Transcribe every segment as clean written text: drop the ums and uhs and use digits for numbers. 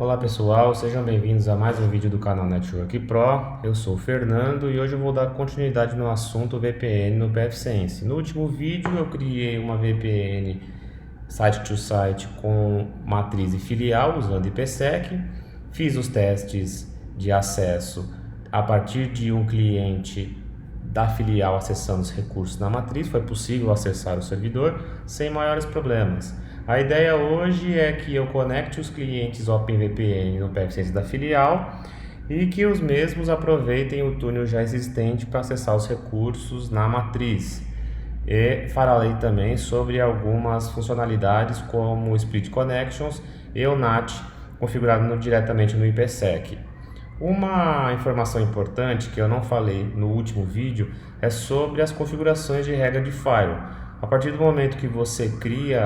Olá pessoal, sejam bem-vindos a mais um vídeo do canal Network Pro. Eu sou o Fernando e hoje eu vou dar continuidade no assunto VPN no PFSense. No último vídeo eu criei uma VPN site-to-site com matriz e filial usando IPsec. Fiz os testes de acesso a partir de um cliente da filial acessando os recursos na matriz. Foi possível acessar o servidor sem maiores problemas. A ideia hoje é que eu conecte os clientes OpenVPN no PFSense da filial e que os mesmos aproveitem o túnel já existente para acessar os recursos na matriz. E falarei também sobre algumas funcionalidades como o Split Connections e o NAT configurado diretamente no IPsec. Uma informação importante que eu não falei no último vídeo é sobre as configurações de regra de firewall. A partir do momento que você cria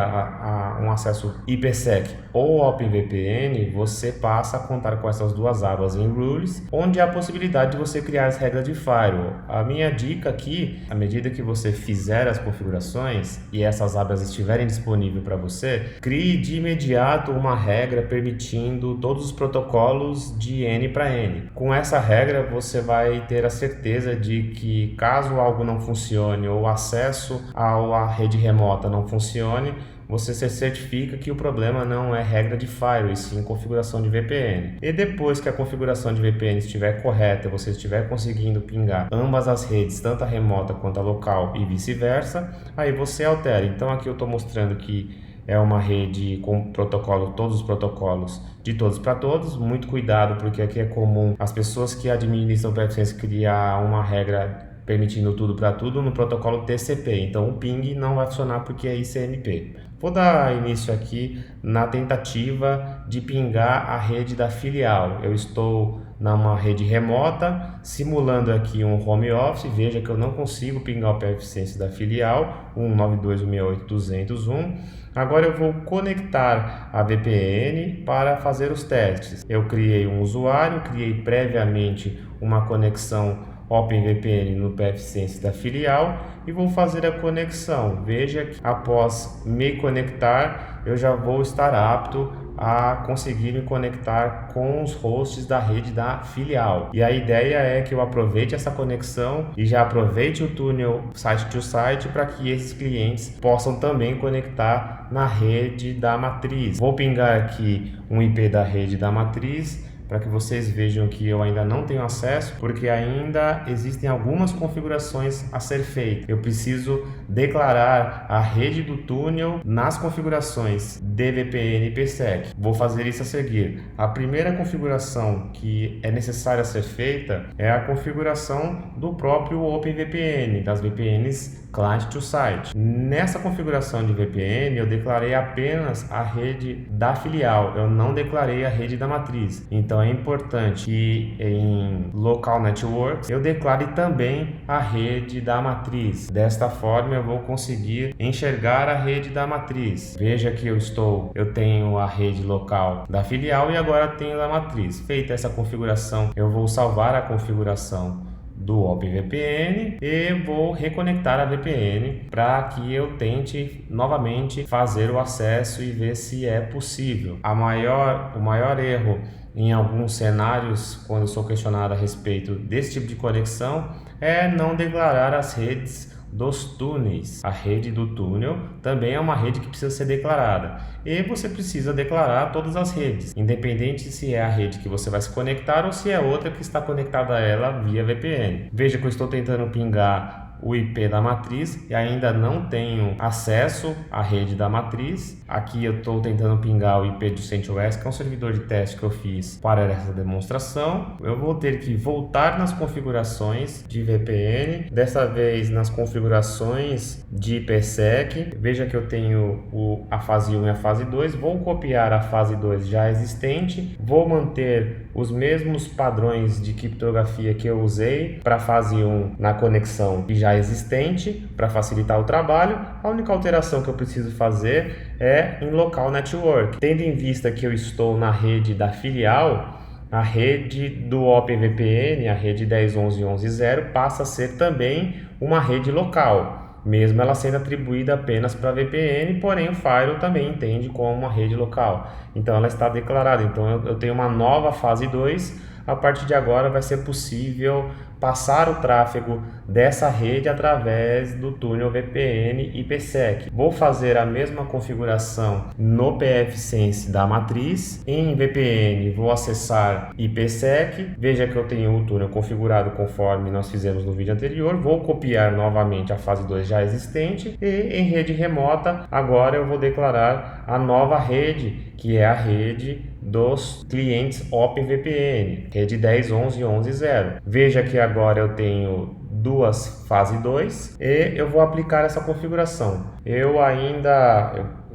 um acesso IPsec ou OpenVPN, você passa a contar com essas duas abas em Rules, onde há a possibilidade de você criar as regras de firewall. A minha dica aqui, à medida que você fizer as configurações e essas abas estiverem disponíveis para você, crie de imediato uma regra permitindo todos os protocolos de N para N. Com essa regra, você vai ter a certeza de que caso algo não funcione ou o acesso à rede remota não funcione, você se certifica que o problema não é regra de firewall, e sim configuração de VPN. E depois que a configuração de VPN estiver correta, você estiver conseguindo pingar ambas as redes, tanto a remota quanto a local e vice-versa, aí você altera. Então aqui eu estou mostrando que é uma rede com protocolo, todos os protocolos de todos para todos. Muito cuidado, porque aqui é comum as pessoas que administram o PFSense criar uma regra permitindo tudo para tudo no protocolo TCP. Então o ping não vai funcionar porque é ICMP. Vou dar início aqui na tentativa de pingar a rede da filial. Eu estou numa rede remota, simulando aqui um home office. Veja que eu não consigo pingar o PFSense da filial 192.168.201. Agora eu vou conectar a VPN para fazer os testes. Eu criei um usuário, criei previamente uma conexão OpenVPN no PFSense da filial e vou fazer a conexão. Veja que após me conectar, eu já vou estar apto a conseguir me conectar com os hosts da rede da filial. E a ideia é que eu aproveite essa conexão e já aproveite o túnel site-to-site para que esses clientes possam também conectar na rede da matriz. Vou pingar aqui um IP da rede da matriz para que vocês vejam que eu ainda não tenho acesso, porque ainda existem algumas configurações a ser feitas. Eu preciso declarar a rede do túnel nas configurações de VPN IPsec. Vou fazer isso a seguir. A primeira configuração que é necessária ser feita é a configuração do próprio OpenVPN, das VPNs Client to Site. Nessa configuração de VPN, eu declarei apenas a rede da filial, eu não declarei a rede da matriz. Então é importante que em Local Networks eu declare também a rede da matriz. Desta forma eu vou conseguir enxergar a rede da matriz. Veja que eu tenho a rede local da filial e agora tenho a matriz. Feita essa configuração, eu vou salvar a configuração do OpenVPN e vou reconectar a VPN para que eu tente novamente fazer o acesso e ver se é possível. O maior erro em alguns cenários, quando eu sou questionado a respeito desse tipo de conexão, é não declarar as redes dos túneis. A rede do túnel também é uma rede que precisa ser declarada e você precisa declarar todas as redes, independente se é a rede que você vai se conectar ou se é outra que está conectada a ela via VPN. Veja que eu estou tentando pingar o IP da matriz e ainda não tenho acesso à rede da matriz. Aqui eu estou tentando pingar o IP do CentOS, que é um servidor de teste que eu fiz para essa demonstração. Eu vou ter que voltar nas configurações de VPN, dessa vez nas configurações de IPsec. Veja que eu tenho a fase 1 e a fase 2. Vou copiar a fase 2 já existente, vou manter os mesmos padrões de criptografia que eu usei para a fase 1 na conexão já existente para facilitar o trabalho. A única alteração que eu preciso fazer é em Local Network. Tendo em vista que eu estou na rede da filial, a rede do OpenVPN, a rede 10.11.11.0, passa a ser também uma rede local. mesmo ela sendo atribuída apenas para VPN, porém o firewall também entende como uma rede local. Então ela está declarada. Então eu tenho uma nova fase 2. A partir de agora vai ser possível passar o tráfego dessa rede através do túnel VPN IPsec. Vou fazer a mesma configuração no pfSense da matriz. Em VPN vou acessar IPsec. Veja que eu tenho o túnel configurado conforme nós fizemos no vídeo anterior. Vou copiar novamente a fase 2 já existente e em rede remota agora eu vou declarar a nova rede, que é a rede dos clientes OpenVPN, rede 10.11.11.0. Veja que agora eu tenho duas fase 2 e eu vou aplicar essa configuração. Eu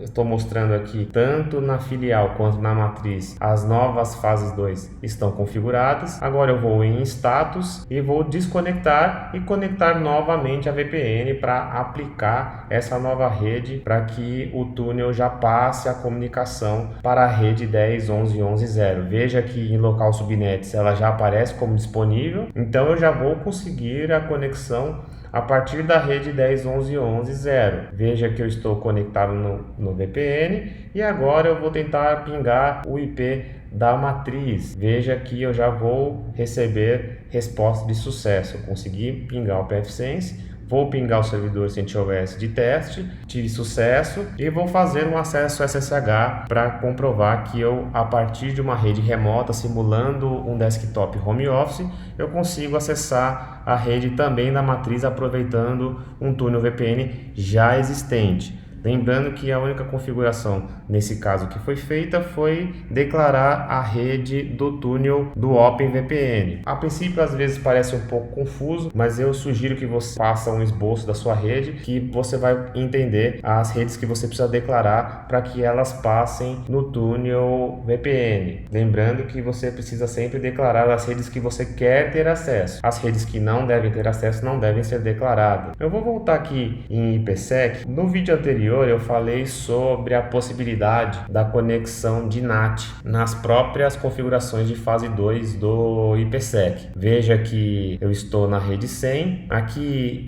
estou mostrando aqui tanto na filial quanto na matriz as novas fases 2 estão configuradas. Agora eu vou em status e vou desconectar e conectar novamente a VPN para aplicar essa nova rede para que o túnel já passe a comunicação para a rede 10.11.11.0. Veja que em local subnets ela já aparece como disponível, então eu já vou conseguir a conexão a partir da rede 10.11.11.0. Veja que eu estou conectado no VPN e agora eu vou tentar pingar o IP da matriz. Veja que eu já vou receber resposta de sucesso. Eu consegui pingar o pfSense. Vou pingar o servidor CentOS de teste, tive sucesso e vou fazer um acesso SSH para comprovar que eu, a partir de uma rede remota, simulando um desktop home office, eu consigo acessar a rede também da matriz aproveitando um túnel VPN já existente. Lembrando que a única configuração nesse caso que foi feita foi declarar a rede do túnel do OpenVPN. A princípio às vezes parece um pouco confuso, mas eu sugiro que você faça um esboço da sua rede, que você vai entender as redes que você precisa declarar para que elas passem no túnel VPN. Lembrando que você precisa sempre declarar as redes que você quer ter acesso. As redes que não devem ter acesso não devem ser declaradas. Eu vou voltar aqui em IPsec. No vídeo anterior eu falei sobre a possibilidade da conexão de NAT nas próprias configurações de fase 2 do IPsec. Veja que eu estou na rede 100. Aqui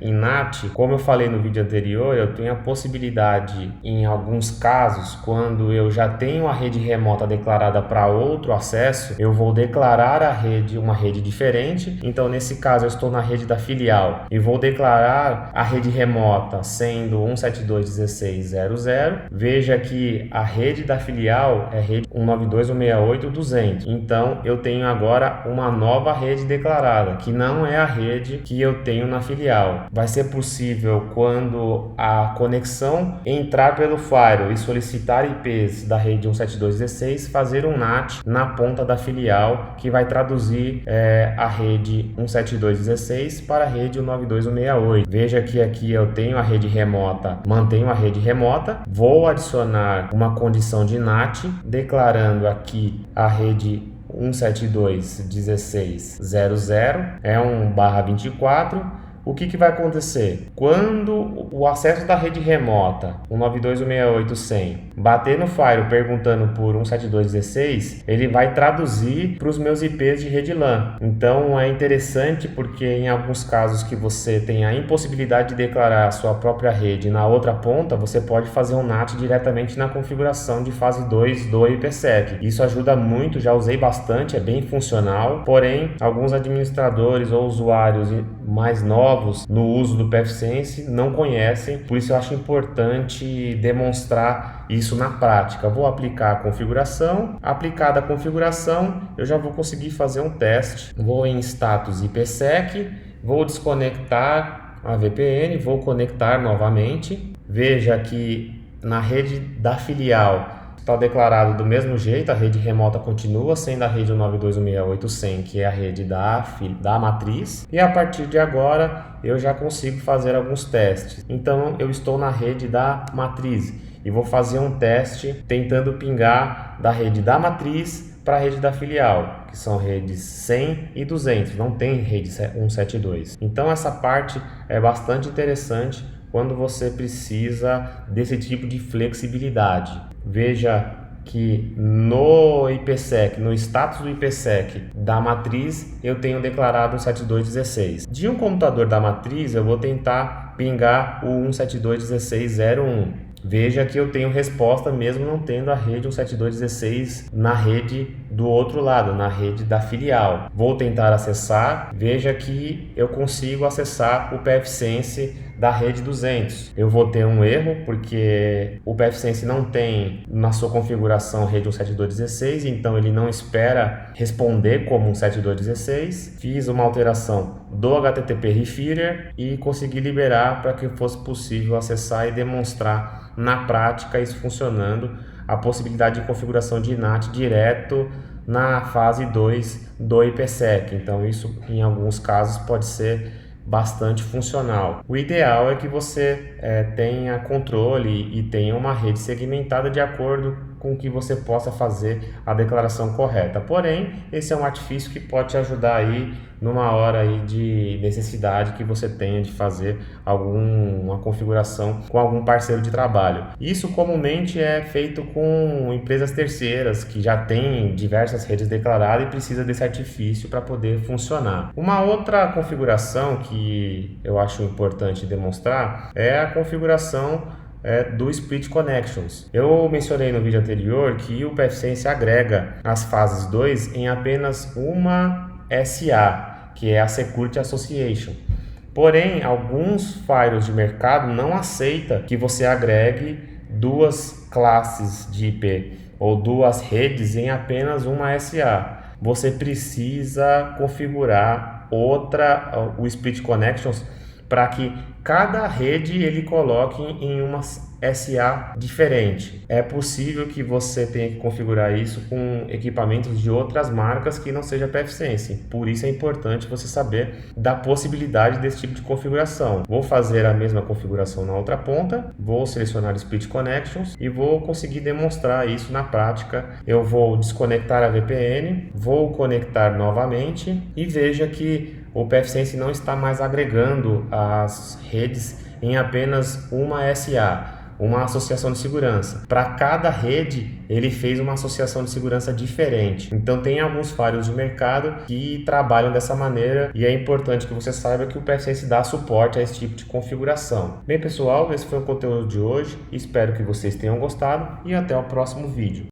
em NAT, como eu falei no vídeo anterior, eu tenho a possibilidade, em alguns casos, quando eu já tenho a rede remota declarada para outro acesso, eu vou declarar a rede, uma rede diferente. Então, nesse caso, eu estou na rede da filial e vou declarar a rede remota sendo 172.16.0.0. Veja que a rede da filial é rede 192.168.200. Então eu tenho agora uma nova rede declarada, que não é a rede que eu tenho na filial. Vai ser possível, quando a conexão entrar pelo firewall e solicitar IPs da rede 172.16, fazer um NAT na ponta da filial, que vai traduzir a rede 172.16 para a rede 192.168. Veja que aqui eu tenho a rede remota, mantenho a rede remota, vou adicionar uma condição de NAT, declarando aqui a rede 172.16.0.0, é um /24. O que vai acontecer? Quando o acesso da rede remota 192.168.100 bater no firewall perguntando por 172.16, ele vai traduzir para os meus IPs de rede LAN. Então é interessante, porque em alguns casos que você tem a impossibilidade de declarar a sua própria rede na outra ponta, você pode fazer um NAT diretamente na configuração de fase 2 do IPsec. Isso ajuda muito, já usei bastante, é bem funcional, porém alguns administradores ou usuários mais novos no uso do pfSense não conhecem, por isso eu acho importante demonstrar isso na prática. Vou aplicar a configuração. Aplicada a configuração, eu já vou conseguir fazer um teste. Vou em status IPsec, vou desconectar a VPN, vou conectar novamente. Veja que na rede da filial está declarado do mesmo jeito, a rede remota continua sendo a rede 192.168.100, que é a rede da matriz, e a partir de agora eu já consigo fazer alguns testes. Então eu estou na rede da matriz e vou fazer um teste tentando pingar da rede da matriz para a rede da filial, que são redes 100 e 200, não tem rede 172. Então essa parte é bastante interessante quando você precisa desse tipo de flexibilidade. Veja que no IPsec, no status do IPsec da matriz, eu tenho declarado 172.16. De um computador da matriz, eu vou tentar pingar o 172.16.0.1. Veja que eu tenho resposta mesmo não tendo a rede 172.16 na rede do outro lado, na rede da filial. Vou tentar acessar, veja que eu consigo acessar o pfSense da rede 200. Eu vou ter um erro porque o pfSense não tem na sua configuração rede 172.16, então ele não espera responder como 172.16. Fiz uma alteração do HTTP Refiller e consegui liberar para que fosse possível acessar e demonstrar na prática isso funcionando, a possibilidade de configuração de NAT direto na fase 2 do IPsec. Então isso em alguns casos pode ser bastante funcional. O ideal é que você tenha controle e tenha uma rede segmentada de acordo com que você possa fazer a declaração correta. Porém, esse é um artifício que pode te ajudar aí numa hora aí de necessidade que você tenha de fazer alguma configuração com algum parceiro de trabalho. Isso comumente é feito com empresas terceiras que já têm diversas redes declaradas e precisa desse artifício para poder funcionar. Uma outra configuração que eu acho importante demonstrar é a configuração do Split Connections. Eu mencionei no vídeo anterior que o pfSense agrega as fases 2 em apenas uma SA, que é a Security Association. Porém, alguns firewalls de mercado não aceitam que você agregue duas classes de IP ou duas redes em apenas uma SA. Você precisa configurar o Split Connections para que cada rede ele coloque em uma SA diferente. É possível que você tenha que configurar isso com equipamentos de outras marcas que não seja pfSense. Por isso é importante você saber da possibilidade desse tipo de configuração. Vou fazer a mesma configuração na outra ponta, vou selecionar Split Connections e vou conseguir demonstrar isso na prática. Eu vou desconectar a VPN, vou conectar novamente e veja que o pfSense não está mais agregando as redes em apenas uma SA, uma associação de segurança. Para cada rede, ele fez uma associação de segurança diferente. Então, tem alguns firewalls de mercado que trabalham dessa maneira e é importante que você saiba que o pfSense dá suporte a esse tipo de configuração. Bem, pessoal, esse foi o conteúdo de hoje. Espero que vocês tenham gostado e até o próximo vídeo.